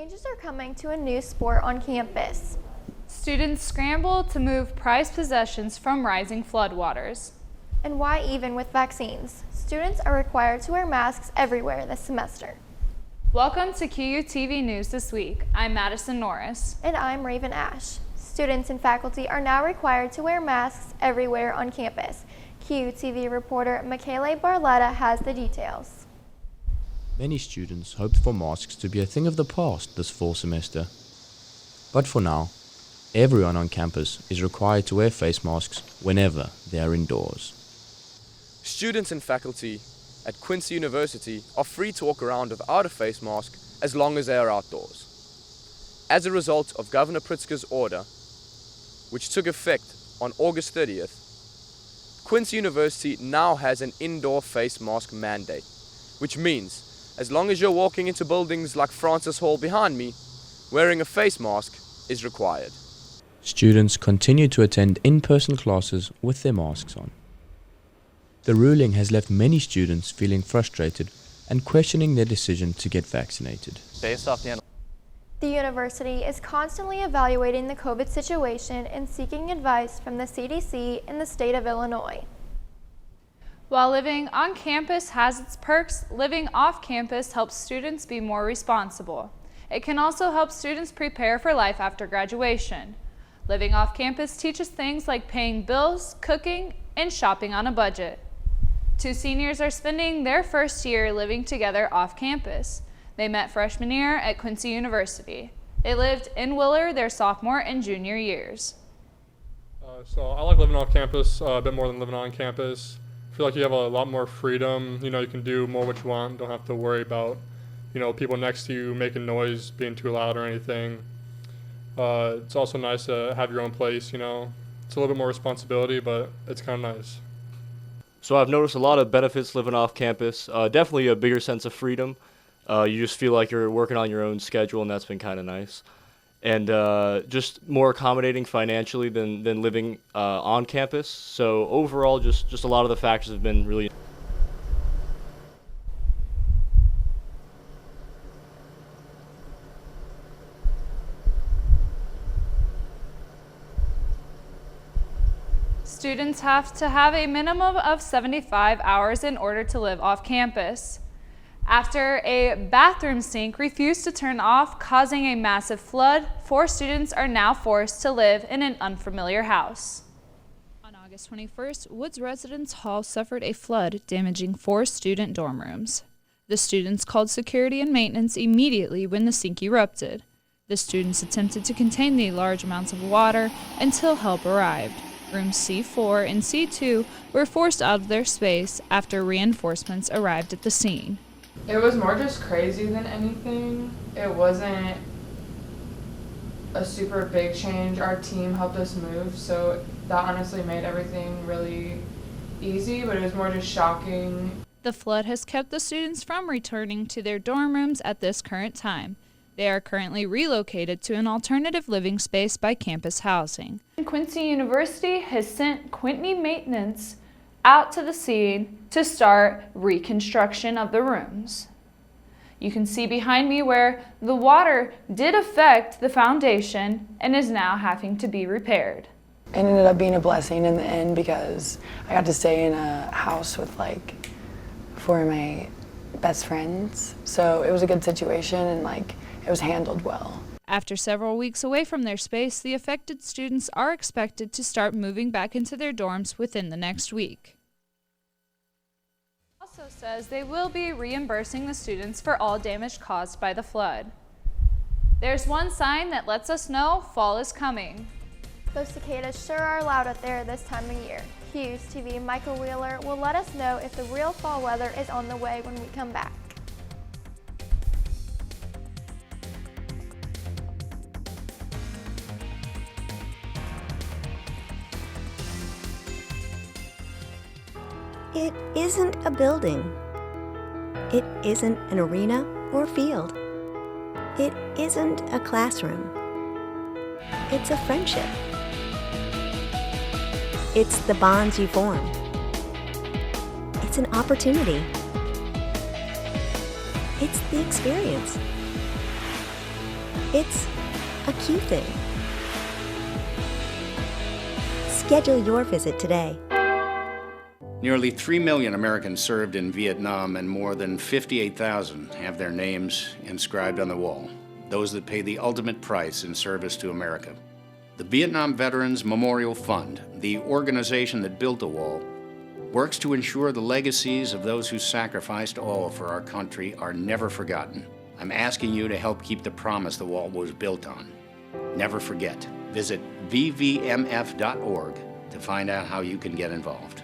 Changes are coming to a new sport on campus. Students scramble to move prized possessions from rising floodwaters. And why even with vaccines? Students are required to wear masks everywhere this semester. Welcome to QUTV News This Week. I'm Madison Norris. And I'm Raven Ash. Students and faculty are now required to wear masks everywhere on campus. QUTV reporter Michele Barletta has the details. Many students hoped for masks to be a thing of the past this fall semester. But for now, everyone on campus is required to wear face masks whenever they are indoors. Students and faculty at Quincy University are free to walk around without a face mask as long as they are outdoors. As a result of Governor Pritzker's order, which took effect on August 30th, Quincy University now has an indoor face mask mandate, which means as long as you're walking into buildings like Francis Hall behind me, wearing a face mask is required. Students continue to attend in-person classes with their masks on. The ruling has left many students feeling frustrated and questioning their decision to get vaccinated. Based off the university is constantly evaluating the COVID situation and seeking advice from the CDC in the state of Illinois. While living on campus has its perks, living off campus helps students be more responsible. It can also help students prepare for life after graduation. Living off campus teaches things like paying bills, cooking, and shopping on a budget. Two seniors are spending their first year living together off campus. They met freshman year at Quincy University. They lived in Willard their sophomore and junior years. So I like living off campus a bit more than living on campus. I feel like you have a lot more freedom. You can do more what you want. Don't have to worry about, people next to you making noise, being too loud or anything. It's also nice to have your own place, It's a little bit more responsibility, but it's kind of nice. So I've noticed a lot of benefits living off campus. Definitely a bigger sense of freedom. You just feel like you're working on your own schedule, and that's been kind of nice. And just more accommodating financially than living on campus. So overall, just a lot of the factors have been really. Students have to have a minimum of 75 hours in order to live off campus. After a bathroom sink refused to turn off, causing a massive flood, 4 students are now forced to live in an unfamiliar house. On August 21st, Woods Residence Hall suffered a flood, damaging 4 student dorm rooms. The students called security and maintenance immediately when the sink erupted. The students attempted to contain the large amounts of water until help arrived. Rooms C4 and C2 were forced out of their space after reinforcements arrived at the scene. It was more just crazy than anything. It wasn't a super big change. Our team helped us move, so that honestly made everything really easy, but it was more just shocking. The flood has kept the students from returning to their dorm rooms at this current time. They are currently relocated to an alternative living space by Campus Housing. Quincy University has sent Quincy Maintenance out to the scene to start reconstruction of the rooms. You can see behind me where the water did affect the foundation and is now having to be repaired. It ended up being a blessing in the end because I got to stay in a house with 4 of my best friends. So it was a good situation and it was handled well. After several weeks away from their space, the affected students are expected to start moving back into their dorms within the next week. Also says they will be reimbursing the students for all damage caused by the flood. There's one sign that lets us know fall is coming. Those cicadas sure are loud out there this time of year. QUTV Michael Wheeler will let us know if the real fall weather is on the way when we come back. It isn't a building. It isn't an arena or field. It isn't a classroom. It's a friendship. It's the bonds you form. It's an opportunity. 'It's the experience. It's a cute thing. Schedule your visit today. Nearly 3 million Americans served in Vietnam, and more than 58,000 have their names inscribed on the wall, those that paid the ultimate price in service to America. The Vietnam Veterans Memorial Fund, the organization that built the wall, works to ensure the legacies of those who sacrificed all for our country are never forgotten. I'm asking you to help keep the promise the wall was built on. Never forget. Visit vvmf.org to find out how you can get involved.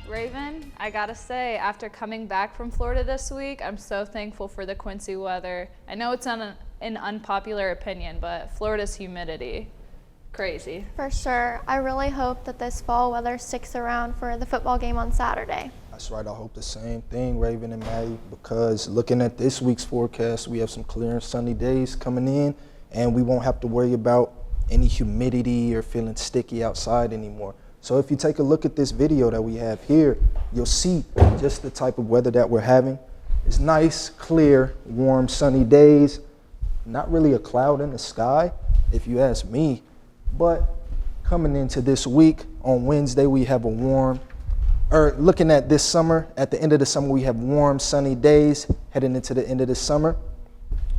Raven, I gotta say, after coming back from Florida this week, I'm so thankful for the Quincy weather. I know it's an unpopular opinion, but Florida's humidity, crazy. For sure. I really hope that this fall weather sticks around for the football game on Saturday. That's right. I hope the same thing, Raven and Maddie, because looking at this week's forecast, we have some clear and sunny days coming in, and we won't have to worry about any humidity or feeling sticky outside anymore. So if you take a look at this video that we have here, you'll see just the type of weather that we're having. It's nice, clear, warm, sunny days. Not really a cloud in the sky, if you ask me. But coming into this week, on Wednesday, we have looking at this summer, at the end of the summer, we have warm, sunny days heading into the end of the summer.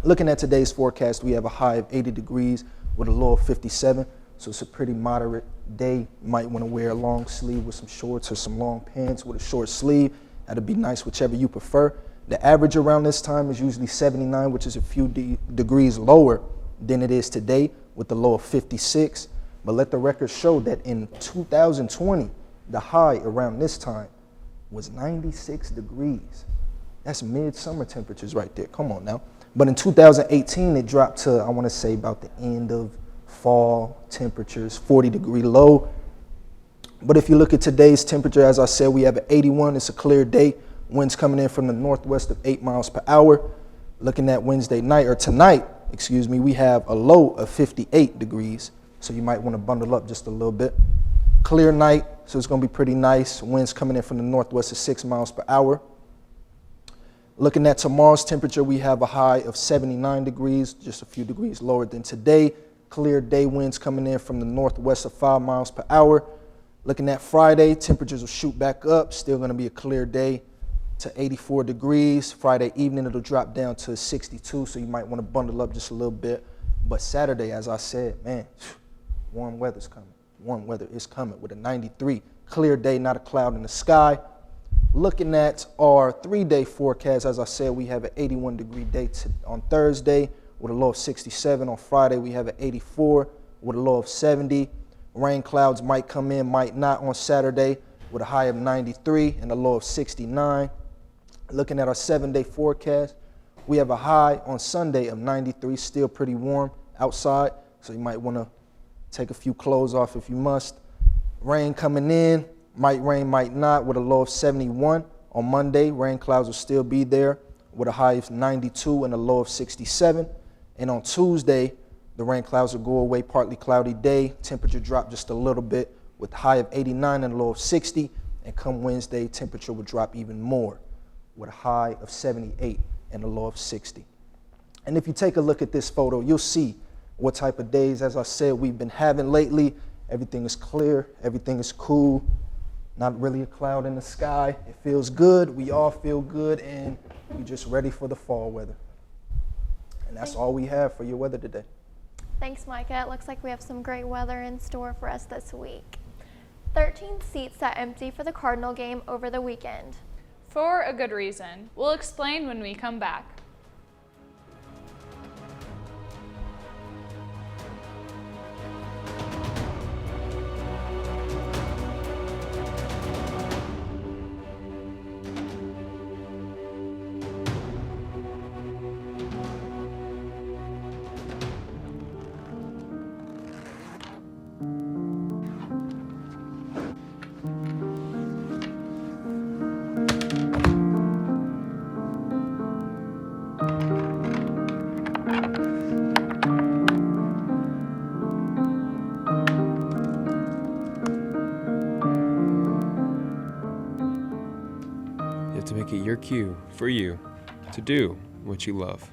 Looking at today's forecast, we have a high of 80 degrees with a low of 57. So it's a pretty moderate day. You might want to wear a long sleeve with some shorts or some long pants with a short sleeve. That'd be nice, whichever you prefer. The average around this time is usually 79, which is a few degrees lower than it is today with the low of 56. But let the record show that in 2020, the high around this time was 96 degrees. That's midsummer temperatures right there. Come on now. But in 2018, it dropped to, I want to say, about the end of fall temperatures, 40-degree low. But if you look at today's temperature, as I said, we have an 81. It's a clear day. Winds coming in from the northwest of 8 miles per hour. Looking at tonight, we have a low of 58 degrees. So you might want to bundle up just a little bit. Clear night, so it's going to be pretty nice. Winds coming in from the northwest of 6 miles per hour. Looking at tomorrow's temperature, we have a high of 79 degrees, just a few degrees lower than today. Clear day, winds coming in from the northwest of 5 miles per hour. Looking at Friday, temperatures will shoot back up. Still going to be a clear day to 84 degrees. Friday evening, it'll drop down to 62, so you might want to bundle up just a little bit. But Saturday, as I said, man, warm weather's coming. Warm weather is coming with a 93. Clear day, not a cloud in the sky. Looking at our 3-day forecast, as I said, we have an 81-degree day on Thursday with a low of 67. On Friday, we have an 84 with a low of 70. Rain clouds might come in, might not on Saturday with a high of 93 and a low of 69. Looking at our 7-day forecast, we have a high on Sunday of 93, still pretty warm outside, so you might want to take a few clothes off if you must. Rain coming in, might rain, might not, with a low of 71. On Monday, rain clouds will still be there with a high of 92 and a low of 67. And on Tuesday, the rain clouds will go away, partly cloudy day. Temperature drop just a little bit with a high of 89 and a low of 60. And come Wednesday, temperature will drop even more with a high of 78 and a low of 60. And if you take a look at this photo, you'll see what type of days, as I said, we've been having lately. Everything is clear, everything is cool, not really a cloud in the sky. It feels good, we all feel good, and we're just ready for the fall weather. And that's all we have for your weather today. Thanks, Micah. It looks like we have some great weather in store for us this week. 13 seats sat empty for the Cardinal game over the weekend. For a good reason. We'll explain when we come back. it your cue for you to do what you love.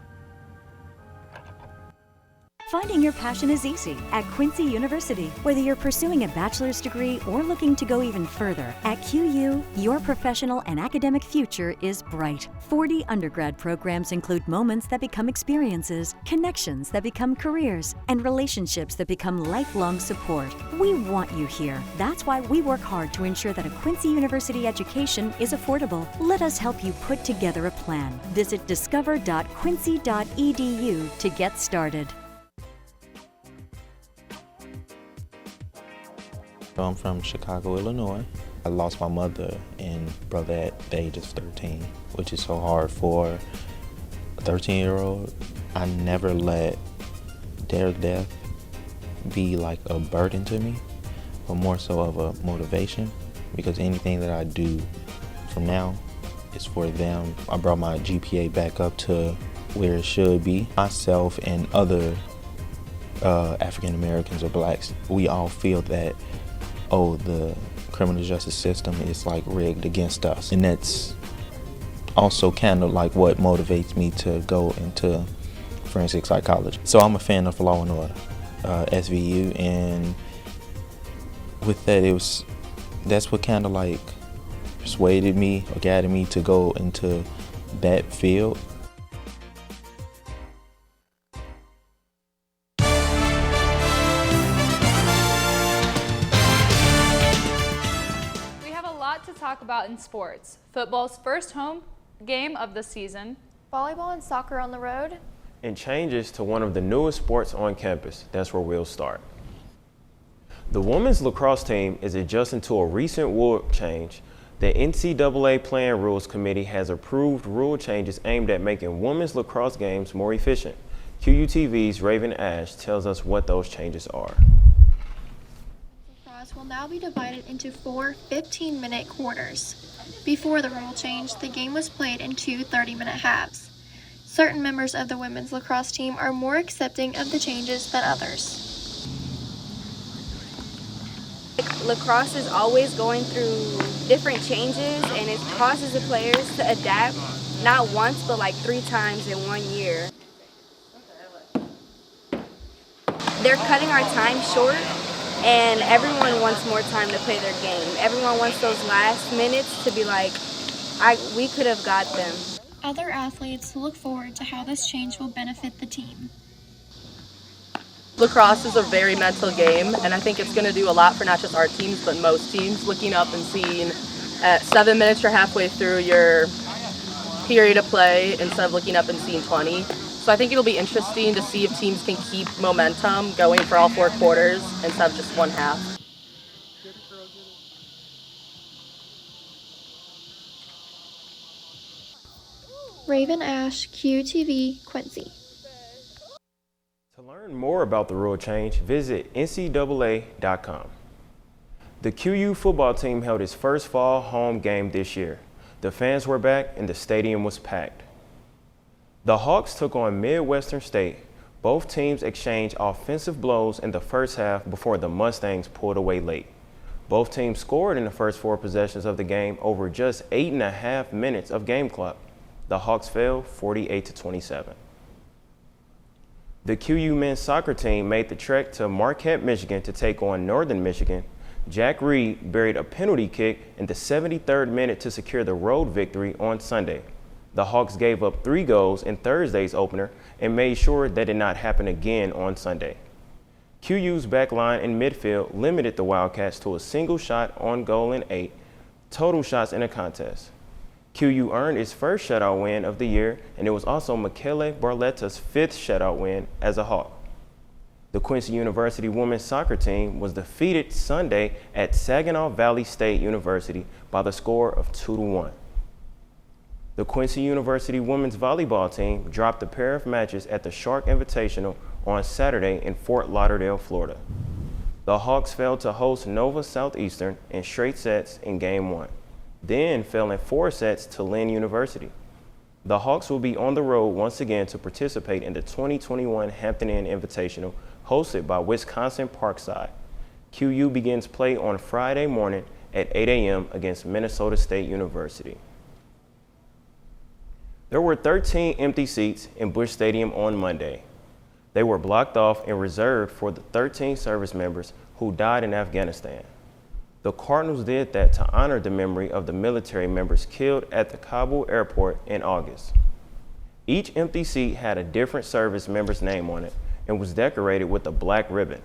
Finding your passion is easy at Quincy University. Whether you're pursuing a bachelor's degree or looking to go even further, at QU, your professional and academic future is bright. 40 undergrad programs include moments that become experiences, connections that become careers, and relationships that become lifelong support. We want you here. That's why we work hard to ensure that a Quincy University education is affordable. Let us help you put together a plan. Visit discover.quincy.edu to get started. I'm from Chicago, Illinois. I lost my mother and brother at the age of 13, which is so hard for a 13-year-old. I never let their death be like a burden to me, but more so of a motivation, because anything that I do from now is for them. I brought my GPA back up to where it should be. Myself and other African Americans or blacks, we all feel that, oh, the criminal justice system is like rigged against us. And that's also kind of like what motivates me to go into forensic psychology. So I'm a fan of Law and Order, SVU, and with that, that's what kind of like persuaded me or guided me to go into that field. To talk about in sports. Football's first home game of the season. Volleyball and soccer on the road. And changes to one of the newest sports on campus. That's where we'll start. The women's lacrosse team is adjusting to a recent rule change. The NCAA Playing Rules Committee has approved rule changes aimed at making women's lacrosse games more efficient. QUTV's Raven Ash tells us what those changes are. Will now be divided into 4 15-minute quarters. Before the rule change, the game was played in 2 30-minute halves. Certain members of the women's lacrosse team are more accepting of the changes than others. Lacrosse is always going through different changes, and it causes the players to adapt, not once, but like 3 times in 1 year. They're cutting our time short, and everyone wants more time to play their game. Everyone wants those last minutes to be like, we could have got them. Other athletes look forward to how this change will benefit the team. Lacrosse is a very mental game, and I think it's going to do a lot for not just our teams, but most teams. Looking up and seeing at 7 minutes you're halfway through your period of play instead of looking up and seeing 20. So I think it'll be interesting to see if teams can keep momentum going for all 4 quarters instead of just 1 half. Raven Ash, QTV, Quincy. To learn more about the rule change, visit ncaa.com. The QU football team held its first fall home game this year. The fans were back and the stadium was packed. The Hawks took on Midwestern State. Both teams exchanged offensive blows in the first half before the Mustangs pulled away late. Both teams scored in the first 4 possessions of the game over just 8.5 minutes of game clock. The Hawks fell 48-27. The QU men's soccer team made the trek to Marquette, Michigan to take on Northern Michigan. Jack Reed buried a penalty kick in the 73rd minute to secure the road victory on Sunday. The Hawks gave up 3 goals in Thursday's opener and made sure that did not happen again on Sunday. QU's backline and midfield limited the Wildcats to a single shot on goal in 8 total shots in a contest. QU earned its first shutout win of the year, and it was also Michele Barletta's 5th shutout win as a Hawk. The Quincy University women's soccer team was defeated Sunday at Saginaw Valley State University by the score of 2-1. The Quincy University women's volleyball team dropped a pair of matches at the Shark Invitational on Saturday in Fort Lauderdale, Florida. The Hawks fell to host Nova Southeastern in straight sets in Game 1, then fell in 4 sets to Lynn University. The Hawks will be on the road once again to participate in the 2021 Hampton Inn Invitational hosted by Wisconsin Parkside. QU begins play on Friday morning at 8 a.m. against Minnesota State University. There were 13 empty seats in Busch Stadium on Monday. They were blocked off and reserved for the 13 service members who died in Afghanistan. The Cardinals did that to honor the memory of the military members killed at the Kabul airport in August. Each empty seat had a different service member's name on it and was decorated with a black ribbon.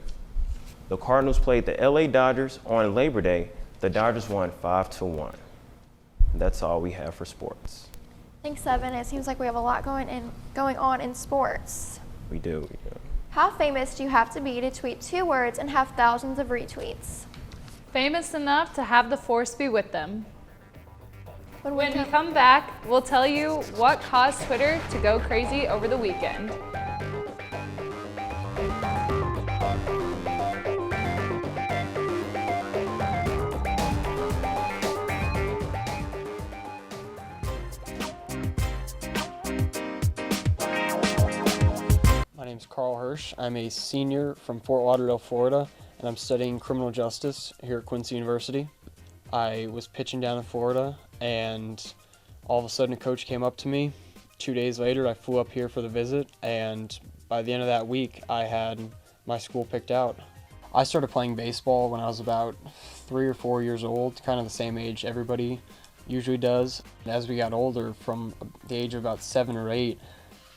The Cardinals played the LA Dodgers on Labor Day. The Dodgers won 5-1. That's all we have for sports. Thanks, Evan. It seems like we have a lot going on in sports. We do. How famous do you have to be to tweet 2 words and have thousands of retweets? Famous enough to have the force be with them. When we come back, we'll tell you what caused Twitter to go crazy over the weekend. My name's Carl Hirsch. I'm a senior from Fort Lauderdale, Florida, and I'm studying criminal justice here at Quincy University. I was pitching down in Florida, and all of a sudden a coach came up to me. 2 days later, I flew up here for the visit, and by the end of that week, I had my school picked out. I started playing baseball when I was about 3 or 4 years old, kind of the same age everybody usually does. As we got older, from the age of about 7 or 8,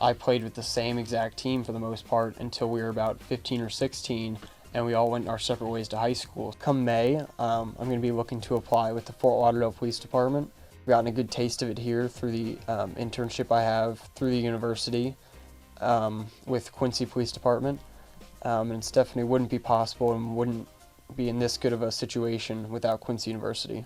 I played with the same exact team for the most part until we were about 15 or 16, and we all went our separate ways to high school. Come May, I'm going to be looking to apply with the Fort Lauderdale Police Department. I've gotten a good taste of it here through the internship I have through the university with Quincy Police Department. And it definitely wouldn't be possible and wouldn't be in this good of a situation without Quincy University.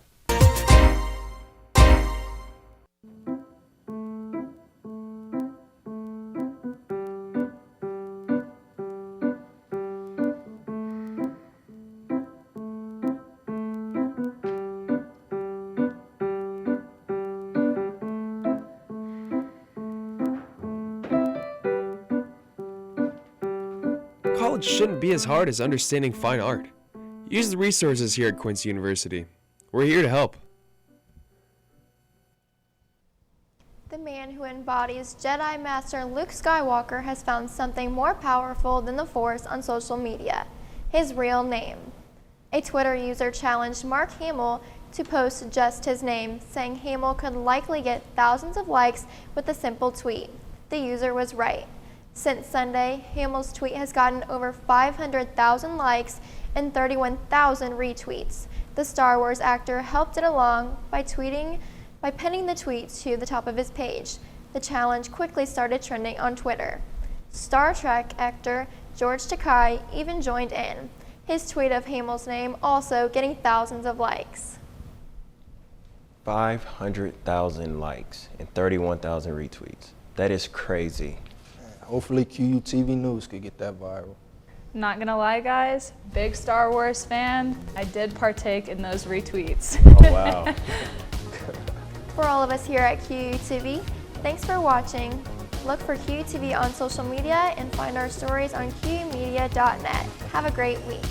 College shouldn't be as hard as understanding fine art. Use the resources here at Quincy University. We're here to help. The man who embodies Jedi Master Luke Skywalker has found something more powerful than the Force on social media: his real name. A Twitter user challenged Mark Hamill to post just his name, saying Hamill could likely get thousands of likes with a simple tweet. The user was right. Since Sunday, Hamill's tweet has gotten over 500,000 likes and 31,000 retweets. The Star Wars actor helped it along by pinning the tweet to the top of his page. The challenge quickly started trending on Twitter. Star Trek actor George Takei even joined in, his tweet of Hamill's name also getting thousands of likes. 500,000 likes and 31,000 retweets. That is crazy. Hopefully QUTV News could get that viral. Not gonna lie, guys, big Star Wars fan. I did partake in those retweets. Oh, wow. For all of us here at QUTV, thanks for watching. Look for QUTV on social media and find our stories on QMedia.net. Have a great week.